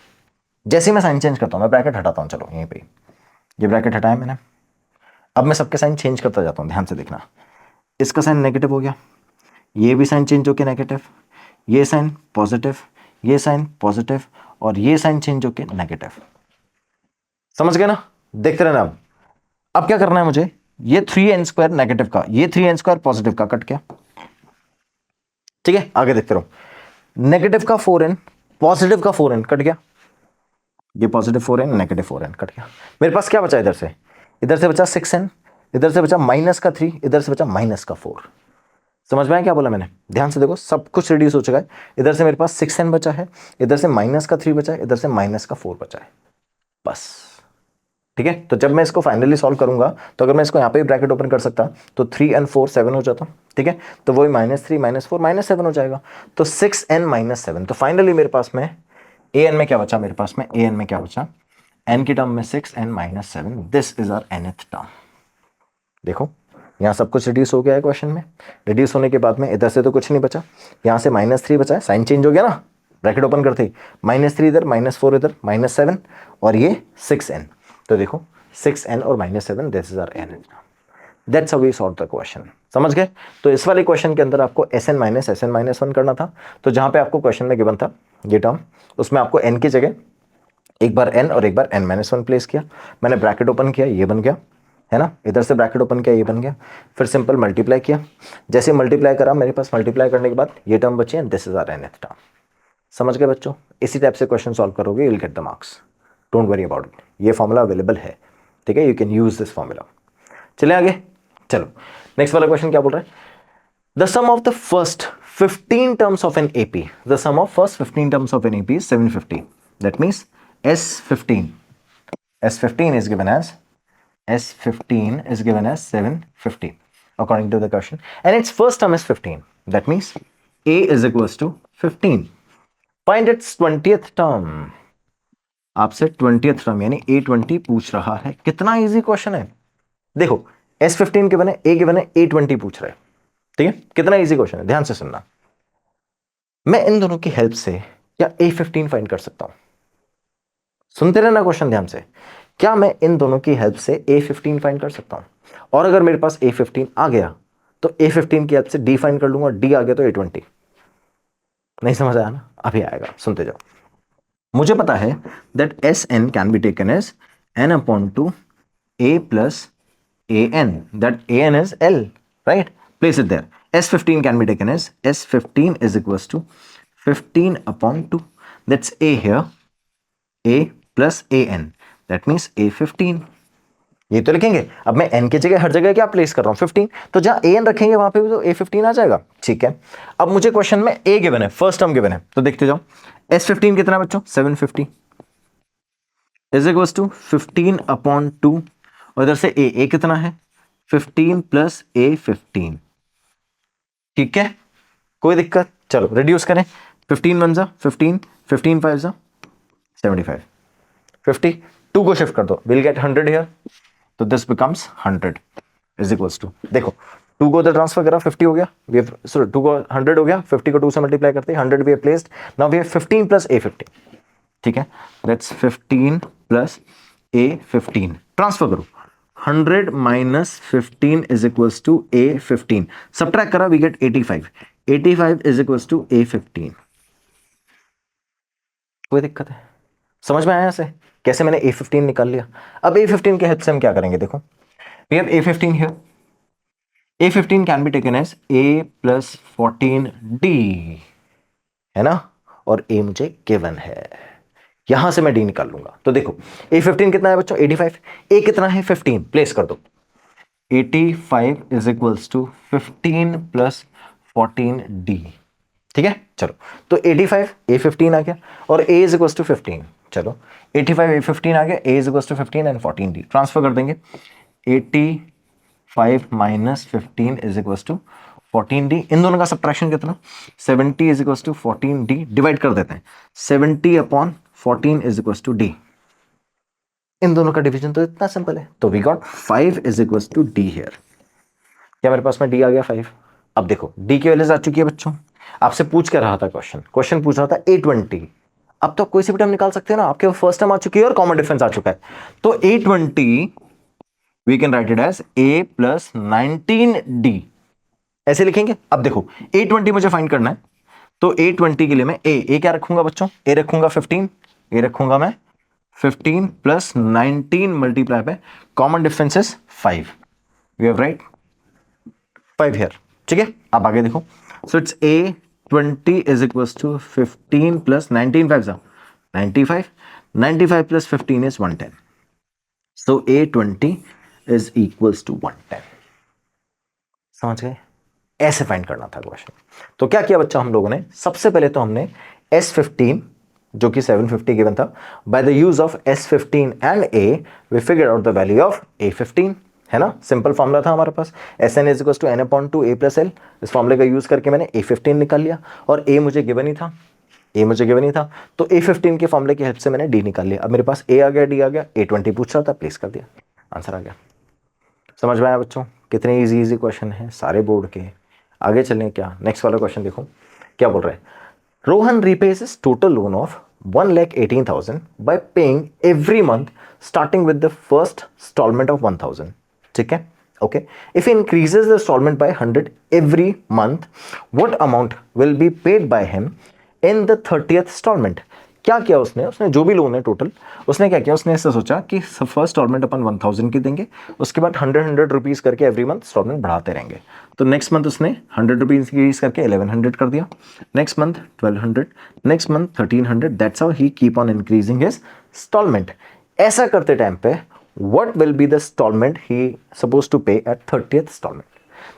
जैसे मैं साइन चेंज करता हूं, मैं ब्रैकेट हटाता हूं, चलो यहीं पे ये ब्रैकेट हटाया मैंने। अब मैं सबके साइन चेंज करता जाता हूं, ध्यान से देखना। इसका साइन नेगेटिव हो गया, ये भी साइन चेंज होके नेगेटिव, ये साइन पॉजिटिव, ये साइन पॉजिटिव, और ये साइन चेंज होके नेगेटिव। समझ गए ना? देखते रहना। अब क्या करना है मुझे, ये 3n² नेगेटिव का, ये 3n² पॉजिटिव का कट गया। ठीक है, आगे देखते रहो। नेगेटिव का 4n, पॉजिटिव का 4n कट गया, ये positive 4n negative 4n cut गया। मेरे पास क्या बचा इधर से बचा 6n, इधर से बचा माइनस का 3, इधर से बचा माइनस का 4। समझ में आया क्या बोला मैंने? ध्यान से देखो, सब कुछ रिड्यूस हो चुका है। इधर से मेरे पास 6n बचा है, इधर से माइनस का 3 बचा है, इधर से माइनस का 4 बचा है, बस। ठीक है, तो जब मैं इसको फाइनली सॉल्व करूंगा तो अगर मैं इसको यहाँ पे ब्रैकेट ओपन कर सकता तो 3 and 4 7 हो जाता। ठीक है, तो वही -3 -4 -7 हो जाएगा, तो 6n - 7। तो फाइनली मेरे पास में an में क्या बचा, n की टर्म में 6n - 7। This is our nth term. देखो यहाँ सब कुछ रिड्यूस हो गया है क्वेश्चन में। रिड्यूस होने के बाद में इधर से तो कुछ नहीं बचा, यहाँ से -3 बचा है, साइन चेंज हो गया ना ब्रैकेट ओपन करते ही। -3 इधर, -4 इधर, -7 और ये 6n। तो देखो 6n और -7, this is our n। That's how we solve the question. समझ गए? तो इस वाले क्वेश्चन के अंदर आपको Sn - 1 करना था। तो जहां पे आपको क्वेश्चन में गिवन था ये टर्म, उसमें आपको n की जगह एक बार n और एक बार n - 1 प्लेस किया। मैंने ब्रैकेट ओपन किया, ये बन गया, है ना। इधर से ब्रैकेट ओपन किया, ये बन गया। फिर सिंपल मल्टीप्लाई किया, जैसे मल्टीप्लाई करा मेरे पास मल्टीप्लाई करने के बाद ये टर्म बची है, this is our nth term. समझ गए बच्चों? इसी टाइप से क्वेश्चन सॉल्व करोगे, you will get the marks. Don't worry about it, ये फॉर्मूला अवेलेबल है। ठीक है, you can use this formula. चले आगे, चलो नेक्स्ट वाला क्वेश्चन क्या बोल रहा है? The sum of the first 15 terms of an AP, the sum of first 15 terms of an AP is 750. That means S15 is given as 750 according to the question, and its first term is 15. That means A is equals to 15. Find its 20th term. आपसे 20th term यानी A20 पूछ रहा है। कितना easy question है। देखो S15 के बने A के बने A20 पूछ रहे हैं। ठीक है, कितना इजी क्वेश्चन है, ध्यान से सुनना। मैं इन दोनों की हेल्प से क्या A15 फाइंड कर सकता हूं? सुनते रहना क्वेश्चन ध्यान से। क्या मैं इन दोनों की हेल्प से A15 फाइंड कर सकता हूं? और अगर मेरे पास A15 आ गया तो A15 की हेल्प से D फाइंड कर लूंगा, D आ गया तो A20। नहीं समझ आया ना? अभी आएगा, सुनते जाओ। मुझे पता है that Sn can be taken as n/2 A plus an, that an is L, right? Place it there. S15 can be taken as S15 is equals to 15/2. That's A here, A plus an. That means A15. ये तो लिखेंगे। अब मैं n की जगह हर जगह क्या place कर रहा हूं, 15। तो जहां an रखेंगे वहां पे भी तो A15 आ जाएगा। ठीक है, अब मुझे क्वेश्चन में A गिवन है, फर्स्ट टर्म गिवन है, तो देखते जाओ। S15 कितना बच्चों? 750 is equals to 15/2, और इधर से A कितना है? 15 प्लस A15। ठीक है, कोई दिक्कत? चलो रिड्यूस करें। 15 1 जा 15, 15 5 जा 75, 52 को शिफ्ट कर दो, विल गेट 100 हियर, तो this becomes 100 is equals to, देखो 2 को उधर ट्रांसफर करा, 50 हो गया, वी हैव, सॉरी 2 को 100 हो गया, 50 को 2 से मल्टीप्लाई करते हैं, 100 we have placed, now we have 15 plus A15। ठीक है, दैट्स 15 प्लस A15, ट्रांसफर करो। 100 - 15 is equals to A15, subtract करा, we get 85। 85 is equals to A15। कोई दिक्कत है? समझ में आया से कैसे मैंने A15 निकाल लिया? अब A15 के हेल्प से हम क्या करेंगे, देखो we have A15 here. A15 can be taken as A plus 14D, है ना, और A मुझे गिवन है, यहां से मैं D निकाल लूंगा। तो देखो A15 कितना है बच्चों, 85, A कितना है 15, प्लेस कर दो। 85 is equals to 15 plus 14D, ठीक है। चलो तो 85 A15 आ गया और A इज इक्वल्स टू 15। चलो 85 A15 आ गया, A is equals to 15 and 14D transfer कर देंगे। 85 minus 15 is equals to 14D। इन दोनों का सब्ट्रैक्शन कितना, 70 is equals to 14D, divide कर देते हैं। 70 upon 14 is equals to D। इन दोनों का डिवीजन तो इतना सिंपल है, तो we got 5 is equals to D here. क्या मेरे पास में D आ गया 5। अब देखो D की वैल्यूज आ चुकी है बच्चों, आपसे पूछ कर रहा था क्वेश्चन पूछ रहा था A20। अब तो कोई सी भी टर्म निकाल सकते हैं ना, आपके फर्स्ट टर्म आ चुकी है और कॉमन डिफरेंस आ चुका है, तो A20 we can write it as A plus 19D, ऐसे लिखेंगे। अब देखो A20 मुझे फाइंड करना है, तो A20 के लिए मैं A क्या रखूंगा बच्चों, A रखूंगा 15, A रखूंगा मैं 15 प्लस 19 मल्टीप्लाई पे common difference is 5, we have write 5 here, ठीक है। अब आगे देखो, so it's A20 is equals to 15 plus 19 5 95, 95 plus 15 is 110, so A20 is equals to 110। समझ गए? ऐसे फाइंड करना था क्वेश्चन। तो क्या किया बच्चा हम लोगों ने, सबसे पहले तो हमने S15 जो कि 750 गिवन था, by the use of S15 and A we figure out the value of A15, है ना। सिंपल फॉर्मूला था हमारे पास, Sn is equals to n upon 2 A plus L। इस फॉर्मूले का यूज करके मैंने A15 निकाल लिया और A मुझे गिवन ही था, तो A15 के फॉर्मूले की हेल्प से मैंने D निकाल लिया। अब मेरे पास A आ गया, D आ गया, A20 पूछ रहा था, प्लेस कर दिया, आंसर आ गया। समझ में आया बच्चों? कितने इजी क्वेश्चन है सारे बोर्ड के। आगे चलें क्या, नेक्स्ट वाला क्वेश्चन देखो क्या बोल रहा है। Rohan रीपेज his total loan of 1,18,000 by paying every month starting with the first installment of 1,000, ठीक है, okay. If he increases the installment by 100 every month, what amount will be paid by him in the 30th installment? क्या किया उसने जो भी loan है total, उसने क्या किया, उसने ऐसा सोचा कि फर्स्ट इंस्टॉलमेंट अपन 1,000 की देंगे, उसके बाद 100 रुपीज़ करके एवरी मंथ इंस्टॉलमेंट बढ़ाते रहेंगे। तो नेक्स्ट मंथ उसने 100 रुपीज़ इंक्रीज करके 1100 कर दिया, next month 1200, next month 1300, that's how he keep on increasing his installment. ऐसा करते टाइम पे what will be the installment he suppose to pay at 30th installment.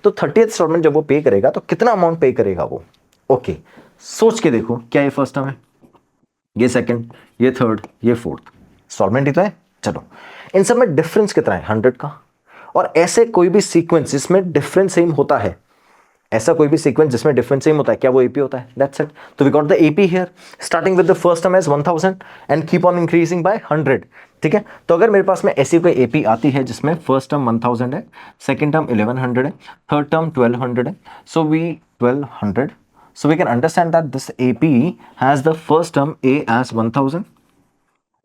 तो 30th इंस्टॉलमेंट जब वो पे करेगा तो कितना अमाउंट पे करेगा वो, ओके। सोच के देखो, क्या ये फर्स्ट टर्म है, ये सेकंड, ये थर्ड, ये फोर्थ, इंस्टॉलमेंट ही तो है। चलो इन सब में डिफरेंस कितना है, 100 का। और ऐसे कोई भी सीक्वेंस जिसमें डिफरेंस सेम होता है, ऐसा कोई भी सीक्वेंस जिसमें डिफरेंस सेम होता है, क्या वो एपी होता है? That's it. तो we got the AP here, starting with the first term as 1000 and keep on increasing by 100, ठीक है। तो अगर मेरे पास में ऐसी कोई एपी आती है जिसमें फर्स्ट टर्म 1000 है, सेकंड टर्म 1100 है, थर्ड टर्म 1200 है, so we 1200, so we can understand that this AP has the first term A as 1000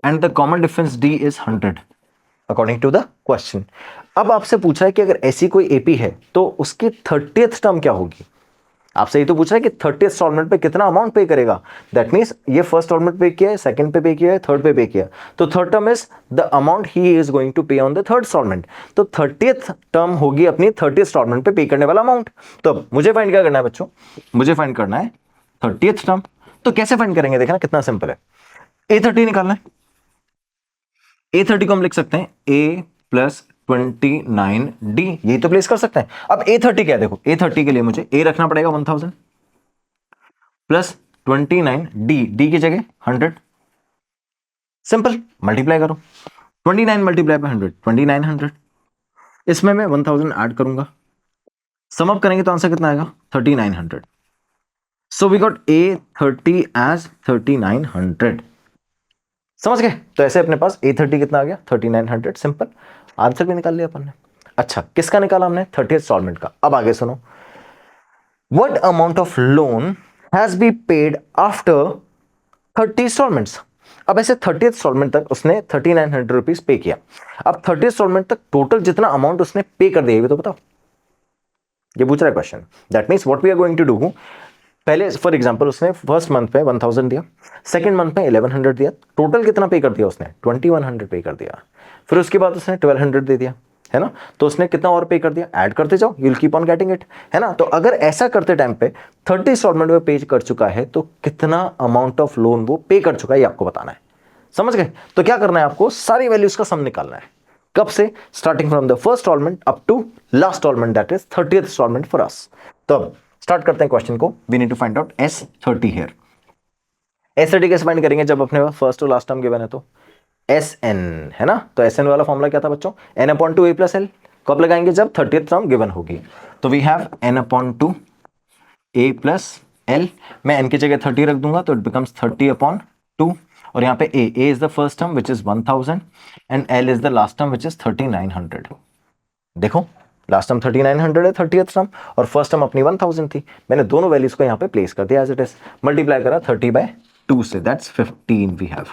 and the common difference D is 100 according to the question। अब आपसे पूछा है कि अगर ऐसी कोई AP है तो उसकी 30th टर्म क्या होगी। आपसे ये तो पूछा है कि 30th इंस्टॉलमेंट पे कितना अमाउंट पे करेगा। दैट मींस ये फर्स्ट इंस्टॉलमेंट पे किया है, सेकंड पे किया है, थर्ड पे किया, तो third term is the amount he is going to pay on the third installment. तो 30th टर्म होगी अपनी 30th इंस्टॉलमेंट पे करने वाला अमाउंट। तो मुझे फाइंड क्या करना है बच्चों, मुझे फाइंड करना है 30th टर्म। तो कैसे फाइंड करेंगे, देखना कितना सिंपल है। A30 निकालना है, A30 को हम लिख सकते हैं A प्लस 29D, यही तो प्लेस कर सकते हैं। अब A30 क्या है, देखो A30 के लिए मुझे A रखना पड़ेगा 1000 प्लस 29D की जगह 100, सिंपल मल्टीप्लाई करो, 29 मल्टीप्लाई बाय 100 2900, इसमें मैं 1000 ऐड करूंगा, सम अप करेंगे तो आंसर कितना आएगा 3900। So we got A30 as 3900। समझ गए? तो ऐसे अपने पास A30 कितना आ गया 3900, सिंपल आंसर भी निकाल लिया अपन ने। अच्छा किसका निकाला हमने, 30th इंस्टॉलमेंट का। अब आगे सुनो, what amount of loan has be paid after 30 installments. अब ऐसे 30th इंस्टॉलमेंट तक उसने 3900 रुपीज पे किया। अब 30th इंस्टॉलमेंट तक टोटल जितना अमाउंट उसने पे कर दिया ये तो बताओ। ये पूछ रहा है question. That means what we are going to do, पहले फॉर एग्जांपल उसने फर्स्ट मंथ पे 1000 दिया, सेकंड मंथ में 1100 दिया, टोटल कितना पे कर दिया उसने 2100 पे कर दिया। फिर उसके बाद उसने 1200 दे दिया, है ना, तो उसने कितना और पे कर दिया, ऐड करते जाओ, you will keep on getting it, है ना। तो अगर ऐसा करते टाइम पे 30 इंस्टॉलमेंट में पे कर चुका है तो कितना अमाउंट ऑफ लोन वो पे कर चुका है ये आपको बताना है, समझ गए। तो क्या करना है आपको, सारी वैल्यूज का सम निकालना है, कब से, starting from the first installment up to last installment that is 30th installment for us. तो अब स्टार्ट करते हैं क्वेश्चन को। We need to find out S30 here. S30 कैसे फाइंड करेंगे, जब अपने पास फर्स्ट और लास्ट टर्म गिवन है तो SN, है ना। तो SN वाला फॉर्मूला क्या था बच्चों, n/2a+l। कब लगाएंगे, जब 30th टर्म गिवन होगी। तो वी हैव n/2a+l, मैं n की जगह 30 रख दूंगा तो इट बिकम्स 30/2, और यहाँ पे a is the first term which is 1000 and l is the last term which is 3900। देखो लास्ट टर्म 3900 है 30th टर्म, और फर्स्ट टर्म अपनी 1000 थी, मैंने दोनों वैल्यूज को यहाँ पे प्लेस कर दिया एज इट इज, मल्टीप्लाई करा 30/2 से, that's 15 we have.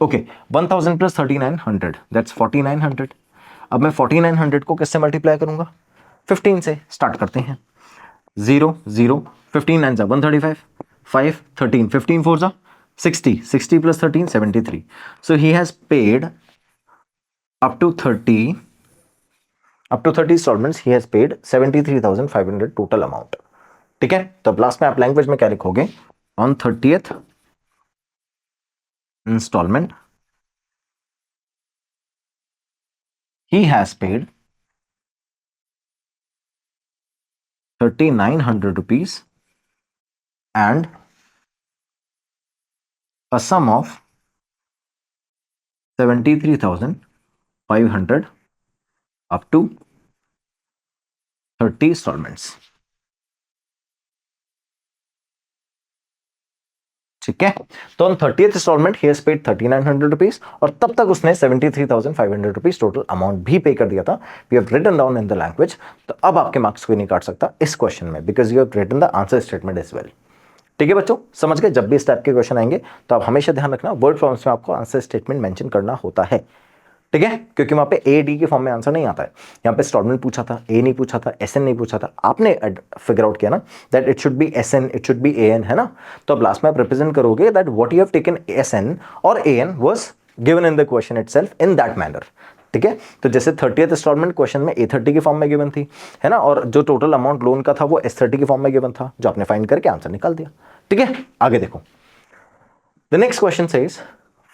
Okay, 1000 plus 3900 that's 4900। अब मैं 4900 को किससे मल्टीप्लाई करूंगा, 15 से। स्टार्ट करते हैं, 0 0, 15 9 135, 5 13, 15 4 60, 60 plus 13 73। So he has paid up to 30 installments, he has paid 73,500 total amount। ठीक है, तो अब लास्ट में आप लैंग्वेज में क्या लिखोगे, on 30th installment he has paid 3900 rupees and a sum of 73,500 up to 30 installments। ठीक है, तो on 30th installment he has paid 3900 rupees, और तब तक उसने 73,500 रुपीज टोटल अमाउंट भी पे कर दिया था। We have written down in the language. तो अब आपके मार्क्स कोई नहीं काट सकता इस क्वेश्चन में, because you have written the answer statement as well. ठीक है बच्चों, समझ गए। जब भी इस टाइप के क्वेश्चन आएंगे तो आप हमेशा ध्यान रखना वर्ड फॉर्म्स में आपको आंसर स्टेटमेंट मेंशन करना होता है। ठीक है, क्योंकि वहां पे ए डी के फॉर्म में आंसर नहीं आता है। यहाँ पे इंस्टॉलमेंट पूछा था, ए नहीं पूछा था, एस एन नहीं पूछा था, आपने फिगर आउट किया ना that it should be S N, it should be A N, है ना। तो अब लास्ट में आप रिप्रेजेंट करोगे that what you have taken S N और A N was given in the question itself in that manner. ठीक है, तो जैसे 30th इंस्टॉलमेंट क्वेश्चन में A30 के फॉर्म में गिवन थी, है ना, और जो टोटल अमाउंट लोन का था वो S30 के फॉर्म में गिवन था, जो आपने फाइंड करके आंसर निकाल दिया। ठीक है, आगे देखो। The next question says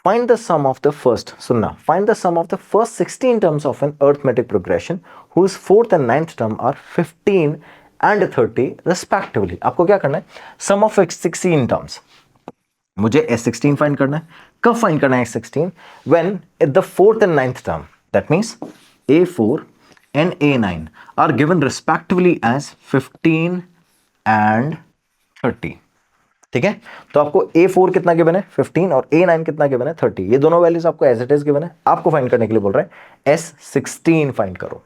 find the sum of the first, सुनना, find the sum of the first 16 terms of an arithmetic progression whose fourth and ninth term are 15 and 30 respectively। आपको क्या करना है, sum of 16 terms, मुझे S16 find करना है। कब find करना है S16, when the fourth and ninth term, that means A4 and A9 are given respectively as 15 and 30। ठीक है, तो आपको A4 कितना गिवन है 15 और A9 कितना गिवन है 30, ये दोनों वैल्यूज आपको एज इट इज गिवन है। आपको फाइंड करने के लिए बोल रहे हैं S16 फाइंड करो।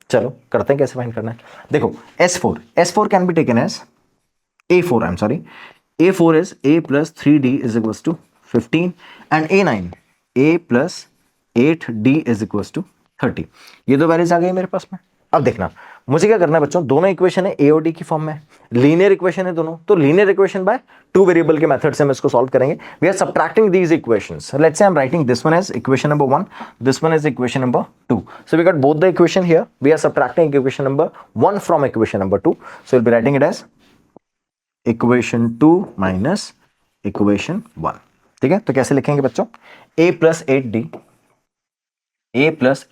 चलो करते हैं कैसे फाइंड करना है। देखो S4 can be taken as A4, I am sorry, A4 is A plus 3D is equals to 15 and A9 A plus 8D is equals to 30। ये दो वैल्यूज आ गई मेरे पास में। अब देखना मुझे क्या करना है बच्चों, दोनों इक्वेशन है ए और डी की फॉर्म में, लीनियर इक्वेशन है दोनों, तो linear equation by two variable के मेथड से हम इसको सॉल्व करेंगे। We are subtracting these equations, let's say I am writing this one as equation number 1, this one is equation number 2, so we got both the equation here, we are subtracting equation number 1 from equation number 2, so will be writing it as equation 2 minus equation 1। ठीक है, तो कैसे लिखेंगे बच्चों, a plus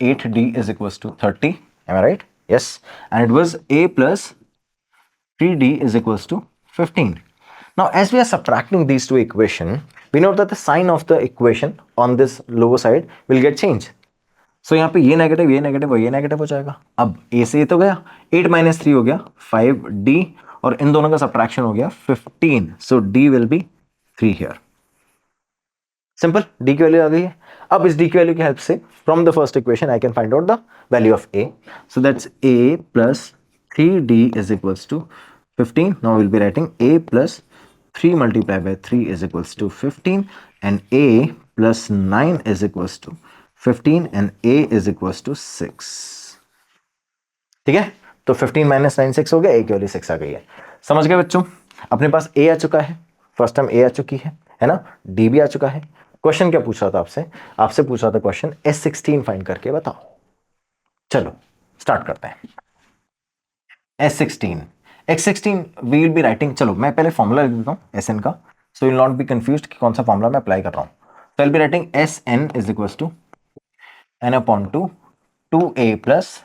8d is equals to 30, am I right? Yes, and it was a plus 3d is equals to 15. Now as we are subtracting these two equations, we know that the sign of the equation on this lower side will get changed. So यहाँ पे ये negative और ये negative हो जाएगा। अब a से तो गया, 8 minus 3 हो गया 5d, और इन दोनों का सब्ट्रैक्शन हो गया 15, so d will be 3 here। Simple, D की वैल्यू आ गई है। अब इस डी की वैल्यू की हेल्प से from the first equation I can find out the value of A, so that's A plus 3d is equals to 15। Now will be writing A plus 3 multiply by 3 is equals to 15 and A plus 9 is equals to 15 and A is equals to 6। ठीक है, तो 15 minus 9 6 हो गया, ए की value 6 आ गई है। समझ गए बच्चों? अपने पास ए आ चुका है, फर्स्ट टर्म ए आ चुकी है ना, डी भी आ चुका है। क्वेश्चन क्या पूछ रहा था आपसे? आपसे पूछ रहा था क्वेश्चन S16 फाइंड करके बताओ। चलो स्टार्ट करते हैं। S16, X16 we will be writing, चलो मैं पहले फॉर्मूला लिख देता हूँ SN का, so will not be confused कि कौन सा फॉर्मूला मैं अप्लाई कर रहा हूँ। So I will be writing SN is equals to n upon 2a plus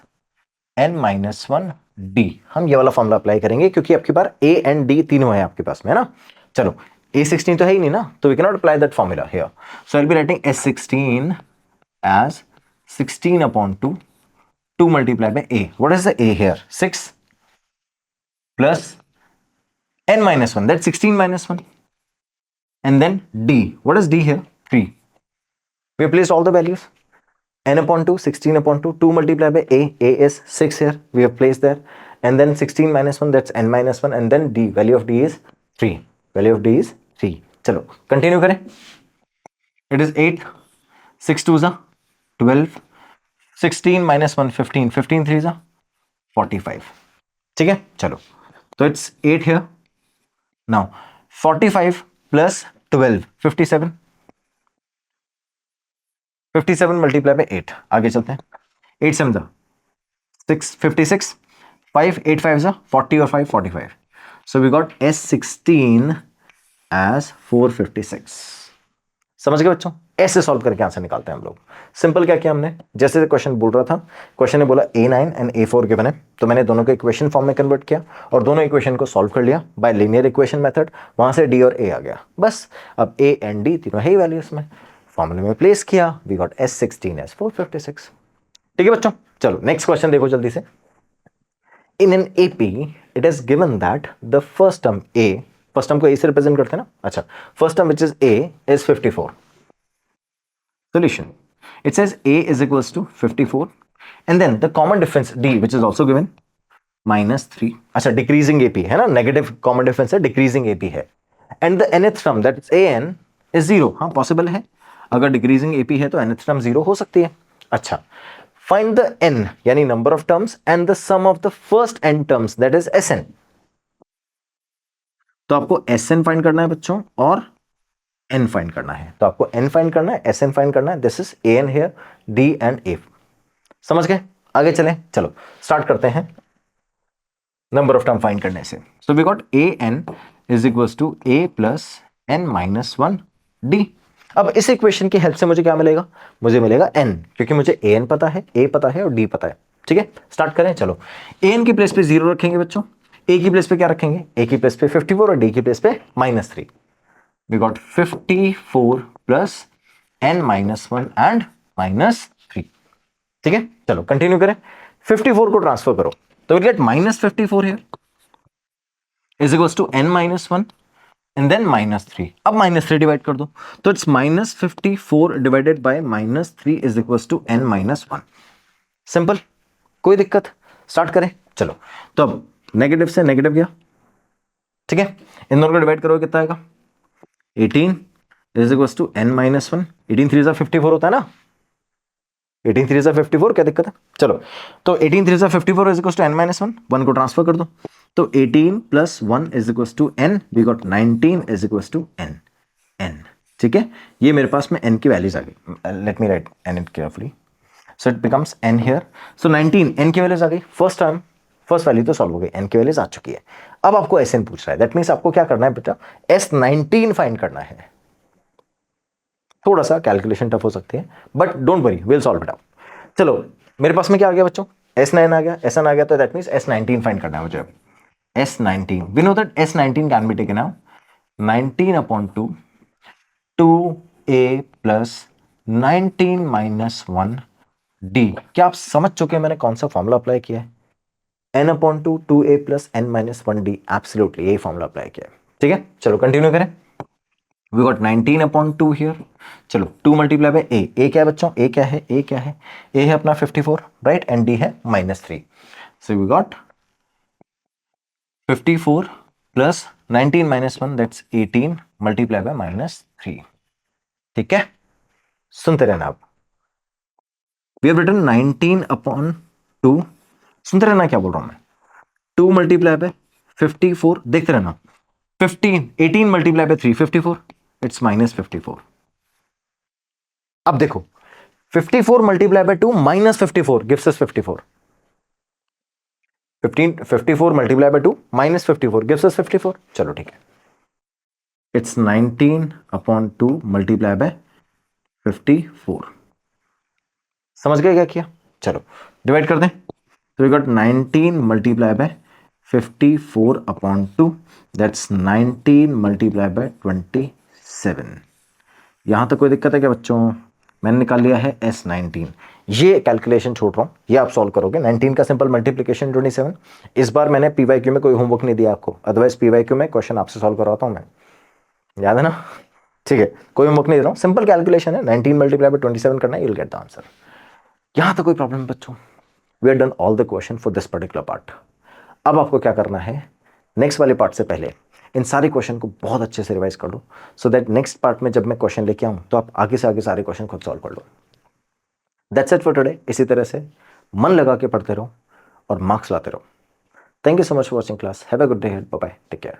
n minus 1d। हम ये वाला फॉर्मूला अप्लाई करेंगे क्योंकि आपके पास a एंड d तीनों है आपके पास में, है ना। चलो A16 तो है ही नहीं ना, तो we can not apply that formula here. So I will be writing S16 as 16 upon 2 multiplied by a. What is the a here? 6 plus n minus 1. That's 16 minus 1. And then d. What is d here? 3. We have placed all the values. N upon 2, 16 upon 2. 2 multiplied by a. A is 6 here. We have placed there. And then 16 minus 1. That's n minus 1. And then d. Value of d is 3. Value of d is 3. चलो continue करें. It is 8. 6 2s are 12. 16 minus 1 15. 15 3s are 45. ठीक है, चलो तो it's 8 here. Now 45 plus 12 57। 57 multiply by 8। आगे चलते हैं। 8 7 जा 6 56। 5 8 5 जा 40 और 5 45। So we got S16 as 456। समझ गए बच्चों? ऐसे सॉल्व करके आंसर निकालते हैं हम लोग। सिंपल क्या किया हमने, जैसे क्वेश्चन बोल रहा था, क्वेश्चन ने बोला A9 एंड A4 गिवन है, तो मैंने दोनों को इक्वेशन फॉर्म में कन्वर्ट किया और दोनों इक्वेशन को सॉल्व कर लिया बाय लीनियर इक्वेशन मेथड। वहां से D और A आ गया, बस अब A एंड D तीनों है ही वैल्यूज में, फॉर्मूले में प्लेस किया, वी गॉट S16 एज 456। ठीक है बच्चों, चलो नेक्स्ट क्वेश्चन देखो जल्दी से। In an AP it is given that the first term A, first term को A से रिप्रेजेंट करते हैं ना, अच्छा, first term which is A is 54। Solution. It says A is equals to 54 and then the common difference D which is also given minus 3. अच्छा decreasing AP है ना, negative common difference है, decreasing AP है, and the nth term that is AN is 0। हाँ possible है, अगर decreasing AP है तो nth term 0 हो सकती है। अच्छा find the n यानी number of terms and the sum of the first n terms that is SN। तो आपको SN फाइंड करना है बच्चों और n फाइंड करना है, तो आपको n फाइंड करना है, SN फाइंड करना है। This is AN here, D and A। समझ गए? आगे चलें, चलो स्टार्ट करते हैं नंबर ऑफ टर्म फाइंड करने से। So we got AN is equals to A plus n minus 1D। अब इस इक्वेशन की हेल्प से मुझे क्या मिलेगा? मुझे मिलेगा n, क्योंकि मुझे AN पता है, A पता है और D पता है। ठीक है, स्टार्ट करें। चलो AN की प्लेस पे 0 रखेंगे बच्चों, A की प्लेस पे क्या रखेंगे? A की प्लेस पे 54 और D की प्लेस पे -3। We got 54 plus n minus 1 and -3। ठीक है, चलो कंटिन्यू करें। 54 को ट्रांसफर करो तो will get -54 here is equals to n minus 1 and then -3। अब -3 डिवाइड कर दो तो it's -54 divided by -3 is equals to n minus 1। Simple, कोई दिक्कत? स्टार्ट करें, चलो तो अब नेगेटिव से नेगेटिव गया, ठीक है, इन दोनों को डिवाइड करो कितना आएगा? 18 is equals to n minus 1। 18 3 54 होता है ना, 18 3 54, क्या दिक्कत है? चलो तो 18 3 54 is equals to n minus 1, 1 को ट्रांसफर कर दो तो 18 plus 1 is equals to n, we got 19 is equals to n। ठीक है, ये मेरे पास में n की वैल्यूज आ गई। Let me right n it carefully, so it becomes n here. So 19 n की वैल्यूज आ गई, फर्स्ट टाइम फर्स्ट वैल्यू तो सॉल्व हो गई, n की वैल्यूज आ चुकी है। अब आपको SN पूछ रहा है, दैट मींस आपको क्या करना है बेटा? S19 फाइंड करना है। थोड़ा सा कैलकुलेशन टफ हो सकती है but don't worry, will solve it out. चलो मेरे पास में क्या आ गया बच्चों? S9 आ गया, SN आ गया, तो दैट मींस S19 फाइंड करना है मुझे। S19, we know that S19 can be taken out 19 upon 2 2a plus 19 minus 1d। क्या आप समझ चुके हैं मैंने कौन सा फॉर्मूला अप्लाई किया है? n upon 2 2a plus n minus 1d, absolutely यही फॉर्मूला अप्लाई किया है। ठीक है, चलो कंटिन्यू करें। वी गॉट 19 अपॉन 2 हियर, चलो 2 मल्टीप्लाई बाय a क्या है बच्चों? a क्या है? a क्या है? a है अपना 54, राइट, एंड d है -3। So we got 54 plus 19 minus 1 that's 18 multiply by -3। ठीक है, सुनते रहना आप। वी हैव रिटन 19 अपॉन 2, सुनते रहना क्या बोल रहा हूं मैं, 2 मल्टीप्लाई बाय 54, देखते रहना। 18 मल्टीप्लाई बाय 3 54, इट्स -54। अब देखो 54 multiply by 2 -54 gives us 54। 54 multiply by 2 -54 gives us 54। चलो ठीक है, इट्स 19/2 मल्टीप्लाई बाय 54। समझ गए क्या किया? चलो डिवाइड कर दें, तो we got 19 multiply by 54/2, that's 19 multiply by 27। यहां तक कोई दिक्कत है क्या बच्चों? मैंने निकाल लिया है S19। ये कैलकुलेशन छोड़ रहा हूं, ये आप सॉल्व करोगे। 19 का सिंपल मल्टीप्लिकेशन 27। इस बार मैंने पीवाईक्यू में कोई होमवर्क नहीं दिया आपको, अदरवाइज पीवाईक्यू में क्वेश्चन आपसे सॉल्व करवाता हूं मैं, याद है ना? ठीक है, कोई होमवर्क नहीं दे रहा हूं, सिंपल कैलकुलेशन है। 19 मल्टीप्लाई बाय 27 करना है, you will get the answer. यहां तक कोई प्रॉब्लम है बच्चों? We are done all the question for this particular part. अब आपको क्या करना है, नेक्स्ट वाले पार्ट से पहले इन सारे क्वेश्चन को बहुत अच्छे से रिवाइज कर लो, सो दैट नेक्स्ट पार्ट में जब मैं क्वेश्चन लेके आऊं तो आप आगे से आगे सारे क्वेश्चन खुद सॉल्व कर लो। That's it for today. इसी तरह से मन लगा के पढ़ते रहो और मार्क्स लाते रहो। Thank you so much for watching class. Have a good day, bye bye, take care.